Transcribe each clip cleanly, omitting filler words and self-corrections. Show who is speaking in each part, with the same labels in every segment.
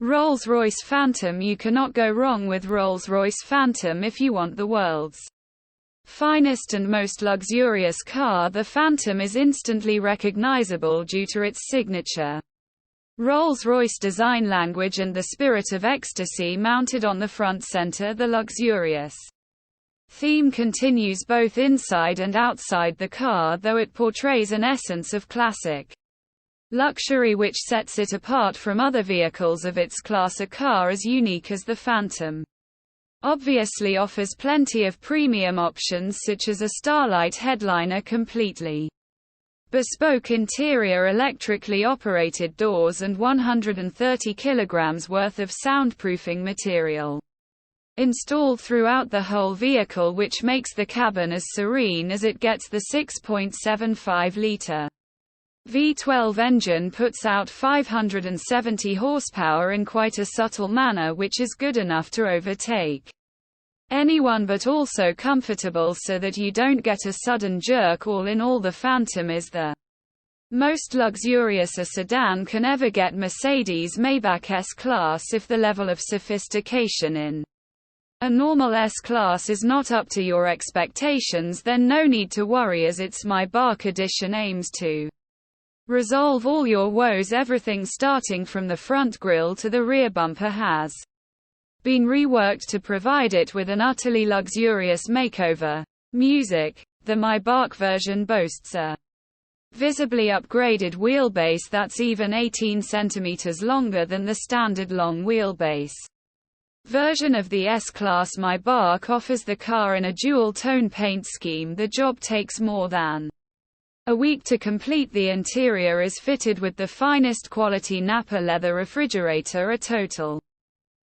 Speaker 1: Rolls-Royce Phantom. You cannot go wrong with Rolls-Royce Phantom if you want the world's finest and most luxurious car. The Phantom is instantly recognizable due to its signature Rolls-Royce design language and the spirit of ecstasy mounted on the front center. The luxurious theme continues both inside and outside the car, though it portrays an essence of classic luxury which sets it apart from other vehicles of its class. A car as unique as the Phantom obviously offers plenty of premium options such as a starlight headliner, completely bespoke interior, electrically operated doors, and 130 kilograms worth of soundproofing material installed throughout the whole vehicle, which makes the cabin as serene as it gets. The 6.75-liter V12 engine puts out 570 horsepower in quite a subtle manner, which is good enough to overtake anyone but also comfortable so that you don't get a sudden jerk. All in all, the Phantom is the most luxurious a sedan can ever get. Mercedes-Maybach S-Class. If the level of sophistication in a normal S-Class is not up to your expectations, then no need to worry, as its Maybach edition aims to resolve all your woes. Everything starting from the front grille to the rear bumper has been reworked to provide it with an utterly luxurious makeover. Music. The Maybach version boasts a visibly upgraded wheelbase that's even 18 centimeters longer than the standard long wheelbase version of the S-Class. Maybach offers the car in a dual-tone paint scheme. The job takes more than a week to complete. The interior is fitted with the finest quality Napa leather refrigerator, a total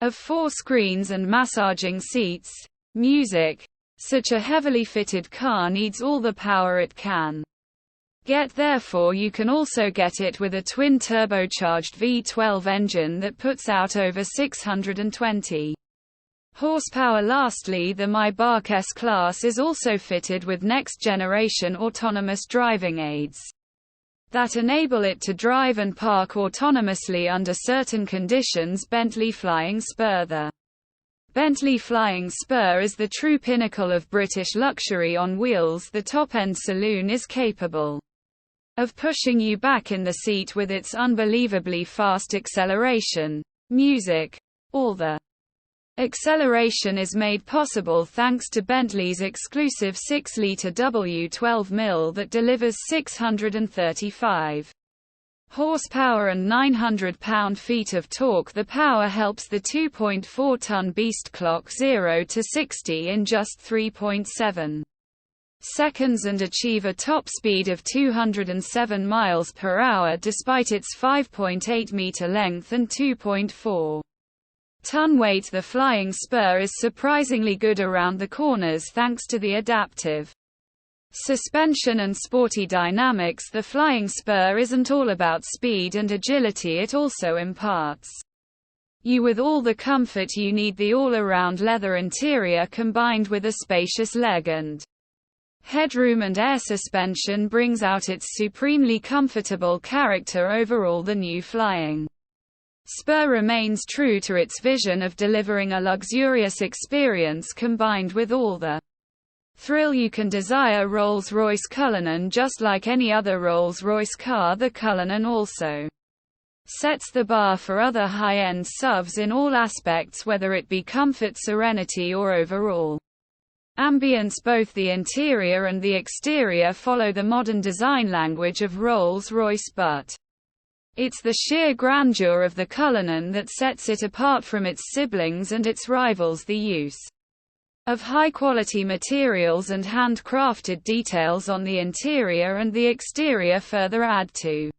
Speaker 1: of 4 screens and massaging seats. Music. Such a heavily fitted car needs all the power it can get, therefore you can also get it with a twin turbocharged V12 engine that puts out over 620 horsepower. Lastly, the Maybach S-Class is also fitted with next-generation autonomous driving aids that enable it to drive and park autonomously under certain conditions. Bentley Flying Spur. The Bentley Flying Spur is the true pinnacle of British luxury on wheels. The top-end saloon is capable of pushing you back in the seat with its unbelievably fast acceleration. Music. All the acceleration is made possible thanks to Bentley's exclusive 6-liter W12 mill that delivers 635 horsepower and 900 pound-feet of torque. The power helps the 2.4-ton beast clock 0 to 60 in just 3.7 seconds and achieve a top speed of 207 miles per hour despite its 5.8-meter length and 2.4 ton weight. The Flying Spur is surprisingly good around the corners thanks to the adaptive suspension and sporty dynamics. The Flying Spur isn't all about speed and agility, it also imparts you with all the comfort you need. The all-around leather interior combined with a spacious leg and headroom and air suspension brings out its supremely comfortable character. Overall, the new Flying Spur remains true to its vision of delivering a luxurious experience combined with all the thrill you can desire. Rolls-Royce Cullinan. Just like any other Rolls-Royce car, the Cullinan also sets the bar for other high-end SUVs in all aspects, whether it be comfort, serenity, or overall ambience. Both the interior and the exterior follow the modern design language of Rolls-Royce, but it's the sheer grandeur of the Cullinan that sets it apart from its siblings and its rivals. The use of high-quality materials and handcrafted details on the interior and the exterior further add to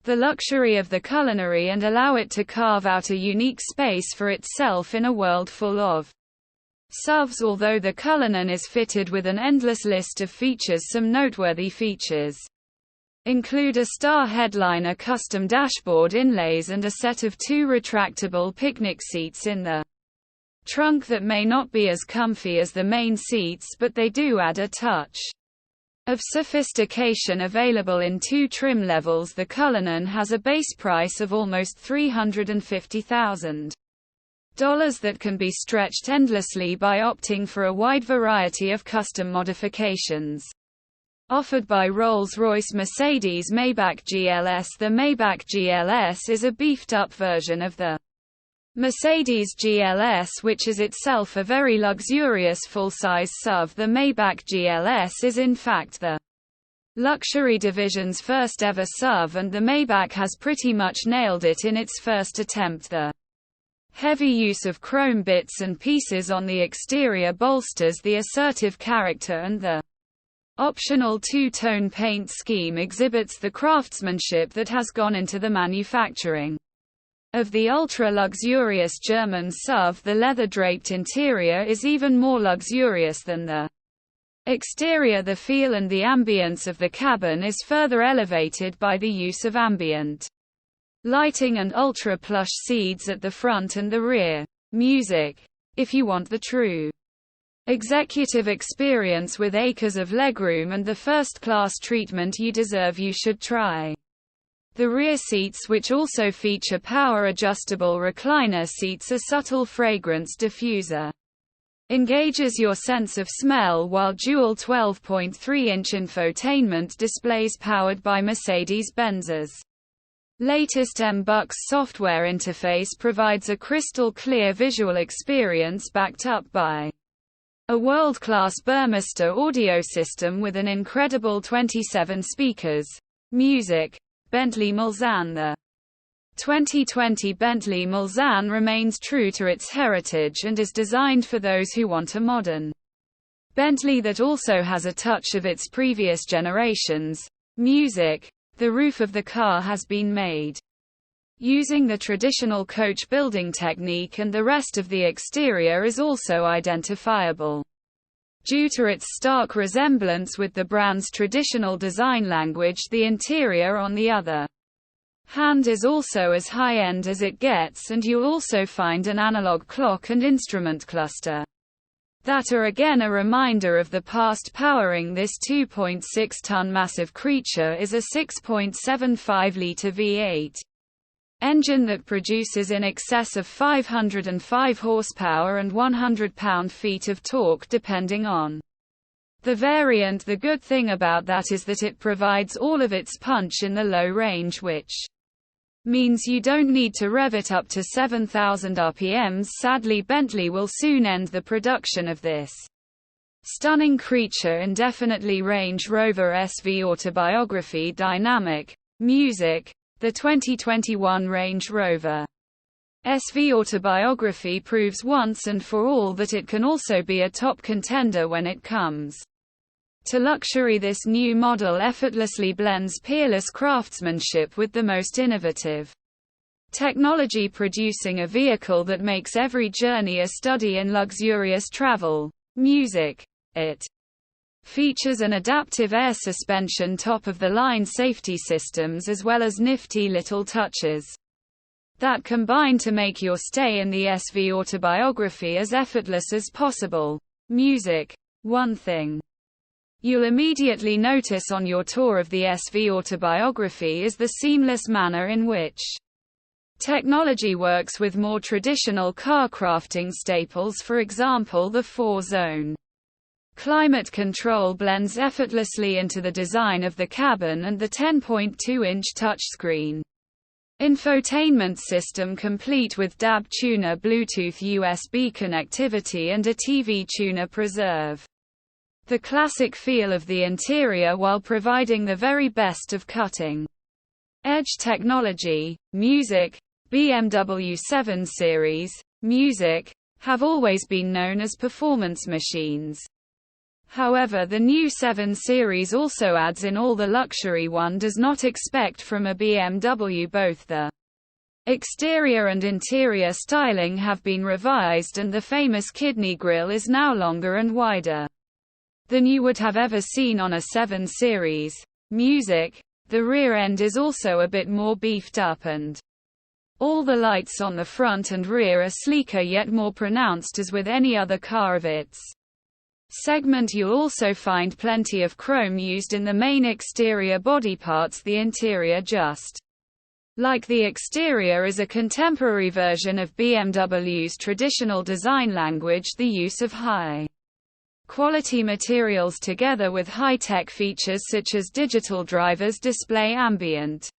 Speaker 1: the luxury of the culinary and allow it to carve out a unique space for itself in a world full of SUVs. Although the Cullinan is fitted with an endless list of features, some noteworthy features include a star headliner, custom dashboard inlays, and a set of 2 retractable picnic seats in the trunk that may not be as comfy as the main seats, but they do add a touch Of sophistication available in 2 trim levels, the Cullinan has a base price of almost $350,000 that can be stretched endlessly by opting for a wide variety of custom modifications. Offered by Rolls-Royce Mercedes-Maybach GLS, the Maybach GLS is a beefed-up version of the Mercedes GLS, which is itself a very luxurious full-size SUV. The Maybach GLS is in fact the luxury division's first ever SUV, and the Maybach has pretty much nailed it in its first attempt. The heavy use of chrome bits and pieces on the exterior bolsters the assertive character, and the optional two-tone paint scheme exhibits the craftsmanship that has gone into the manufacturing of the ultra-luxurious German SUV. The leather-draped interior is even more luxurious than the exterior. The feel and the ambience of the cabin is further elevated by the use of ambient lighting and ultra-plush seats at the front and the rear. Music. If you want the true executive experience with acres of legroom and the first-class treatment you deserve, you should try the rear seats, which also feature power-adjustable recliner seats. A subtle fragrance diffuser engages your sense of smell, while dual 12.3-inch infotainment displays powered by Mercedes-Benz's latest M-Bucks software interface provides a crystal-clear visual experience backed up by a world-class Burmester audio system with an incredible 27 speakers. Music. Bentley Mulsanne. The 2020 Bentley Mulsanne remains true to its heritage and is designed for those who want a modern Bentley that also has a touch of its previous generations. Music. The roof of the car has been made using the traditional coach building technique, and the rest of the exterior is also identifiable due to its stark resemblance with the brand's traditional design language. The interior, on the other hand, is also as high-end as it gets, and you'll also find an analog clock and instrument cluster that are again a reminder of the past. Powering this 2.6-ton massive creature is a 6.75-liter V8 engine that produces in excess of 505 horsepower and 100 pound-feet of torque depending on the variant. The good thing about that is that it provides all of its punch in the low range, which means you don't need to rev it up to 7,000 RPMs. Sadly, Bentley will soon end the production of this stunning creature indefinitely. Range Rover SVAutobiography. Dynamic. Music. The 2021 Range Rover SVAutobiography proves once and for all that it can also be a top contender when it comes to luxury. This new model effortlessly blends peerless craftsmanship with the most innovative technology, producing a vehicle that makes every journey a study in luxurious travel. Music. It features an adaptive air suspension, top-of-the-line safety systems, as well as nifty little touches that combine to make your stay in the SVAutobiography as effortless as possible. Music. One thing you'll immediately notice on your tour of the SVAutobiography is the seamless manner in which technology works with more traditional car crafting staples. For example, the 4-zone climate control blends effortlessly into the design of the cabin, and the 10.2-inch touchscreen infotainment system, complete with DAB tuner, Bluetooth, USB connectivity, and a TV tuner, preserve the classic feel of the interior while providing the very best of cutting-edge technology. Music. BMW 7 Series. Music have always been known as performance machines. However, the new 7 Series also adds in all the luxury one does not expect from a BMW. Both the exterior and interior styling have been revised, and the famous kidney grille is now longer and wider than you would have ever seen on a 7 Series. Music. The rear end is also a bit more beefed up, and all the lights on the front and rear are sleeker yet more pronounced, as with any other car of its segment. You'll also find plenty of chrome used in the main exterior body parts. The interior, just like the exterior, is a contemporary version of BMW's traditional design language. The use of high quality materials together with high-tech features such as digital drivers display, ambient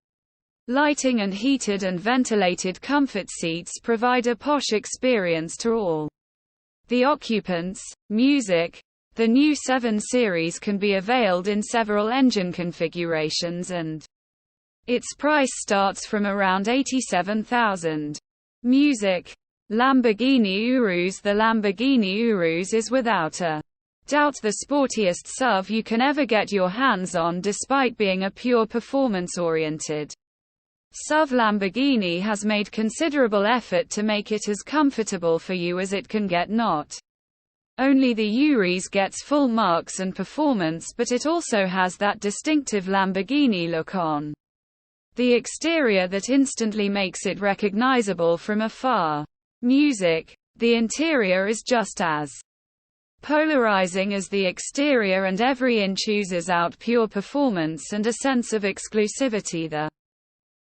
Speaker 1: lighting and heated and ventilated comfort seats provide a posh experience to all the occupants. Music. The new 7 Series can be availed in several engine configurations and its price starts from around $87,000. Music. Lamborghini Urus. The Lamborghini Urus is without a doubt the sportiest SUV you can ever get your hands on, despite being a pure performance-oriented SUV. Lamborghini has made considerable effort to make it as comfortable for you as it can get. Not only the Urus gets full marks and performance, but it also has that distinctive Lamborghini look on the exterior that instantly makes it recognizable from afar. Music. The interior is just as polarizing as the exterior, and every inch oozes out pure performance and a sense of exclusivity. The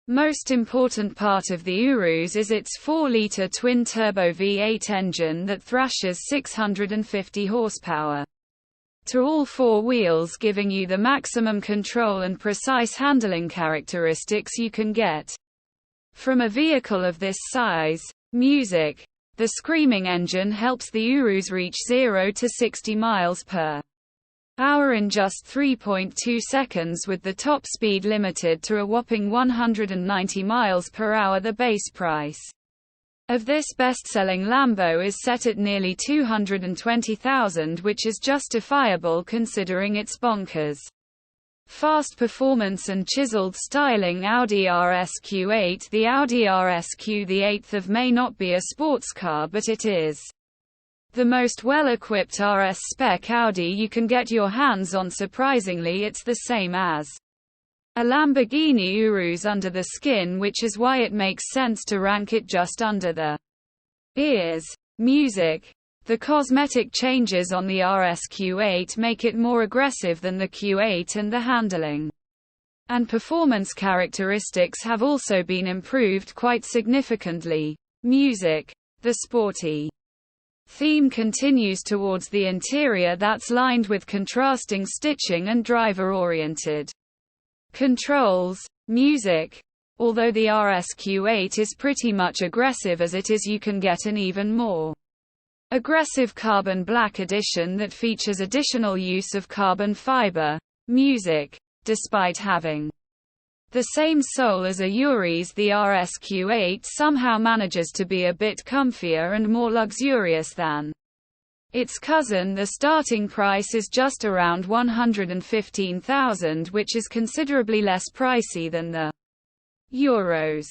Speaker 1: most important part of the Urus is its 4-liter twin-turbo V8 engine that thrashes 650 horsepower to all 4 wheels, giving you the maximum control and precise handling characteristics you can get from a vehicle of this size. Music. The screaming engine helps the Urus reach 0 to 60 miles per hour in just 3.2 seconds, with the top speed limited to a whopping 190 miles per hour. The base price of this best-selling Lambo is set at nearly $220,000, which is justifiable considering its bonkers fast performance and chiseled styling. Audi RS-Q8. The Audi RS-Q, the 8th of May, not be a sports car, but it is the most well-equipped RS spec Audi you can get your hands on. Surprisingly, it's the same as a Lamborghini Urus under the skin, which is why it makes sense to rank it just under the ears. Music. The cosmetic changes on the RS Q8 make it more aggressive than the Q8, and the handling and performance characteristics have also been improved quite significantly. Music. The sporty theme continues towards the interior, that's lined with contrasting stitching and driver-oriented controls. Music. Although the RS Q8 is pretty much aggressive as it is, you can get an even more aggressive carbon black edition that features additional use of carbon fiber. Music. Despite having the same sole as a Urus, the RS Q8 somehow manages to be a bit comfier and more luxurious than its cousin. The starting price is just around $115,000, which is considerably less pricey than the Urus.